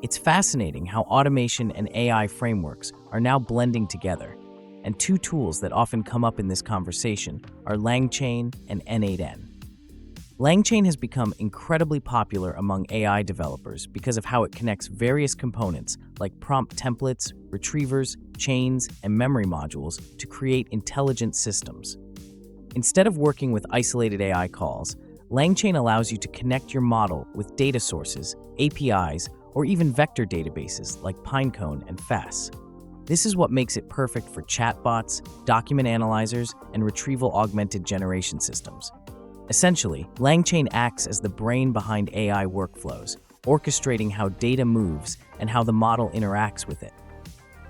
It's fascinating how automation and AI frameworks are now blending together, and two tools that often come up in this conversation are LangChain and N8N. LangChain has become incredibly popular among AI developers because of how it connects various components like prompt templates, retrievers, chains, and memory modules to create intelligent systems. Instead of working with isolated AI calls, LangChain allows you to connect your model with data sources, APIs, or even vector databases like Pinecone and FAS. This is what makes it perfect for chatbots, document analyzers, and retrieval-augmented generation systems. Essentially, LangChain acts as the brain behind AI workflows, orchestrating how data moves and how the model interacts with it.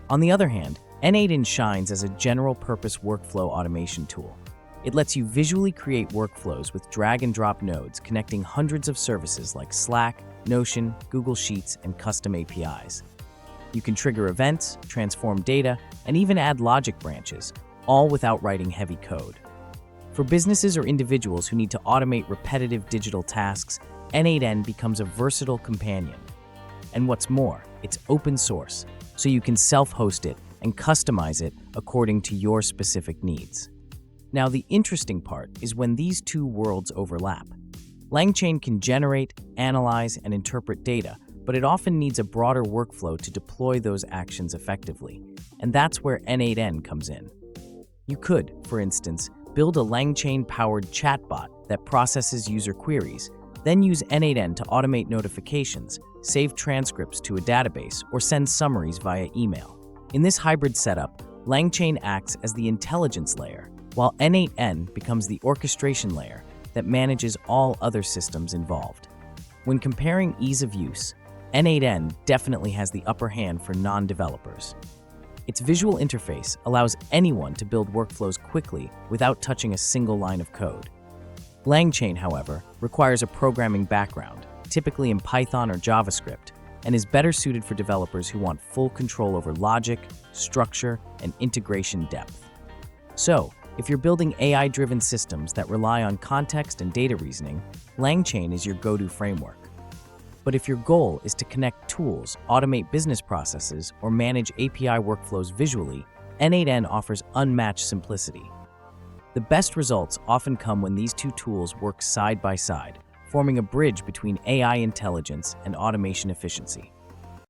On the other hand, N8N shines as a general-purpose workflow automation tool. It lets you visually create workflows with drag-and-drop nodes connecting hundreds of services like Slack, Notion, Google Sheets, and custom APIs. You can trigger events, transform data, and even add logic branches, all without writing heavy code. For businesses or individuals who need to automate repetitive digital tasks, N8N becomes a versatile companion. And what's more, it's open source, so you can self-host it and customize it according to your specific needs. Now, the interesting part is when these two worlds overlap. LangChain can generate, analyze, and interpret data, but it often needs a broader workflow to deploy those actions effectively. And that's where N8N comes in. You could, for instance, build a LangChain-powered chatbot that processes user queries, then use N8N to automate notifications, save transcripts to a database, or send summaries via email. In this hybrid setup, LangChain acts as the intelligence layer, while N8N becomes the orchestration layer that manages all other systems involved. When comparing ease of use, N8N definitely has the upper hand for non-developers. Its visual interface allows anyone to build workflows quickly without touching a single line of code. LangChain, however, requires a programming background, typically in Python or JavaScript, and is better suited for developers who want full control over logic, structure, and integration depth. So, if you're building AI-driven systems that rely on context and data reasoning, LangChain is your go-to framework. But if your goal is to connect tools, automate business processes, or manage API workflows visually, N8N offers unmatched simplicity. The best results often come when these two tools work side by side, forming a bridge between AI intelligence and automation efficiency.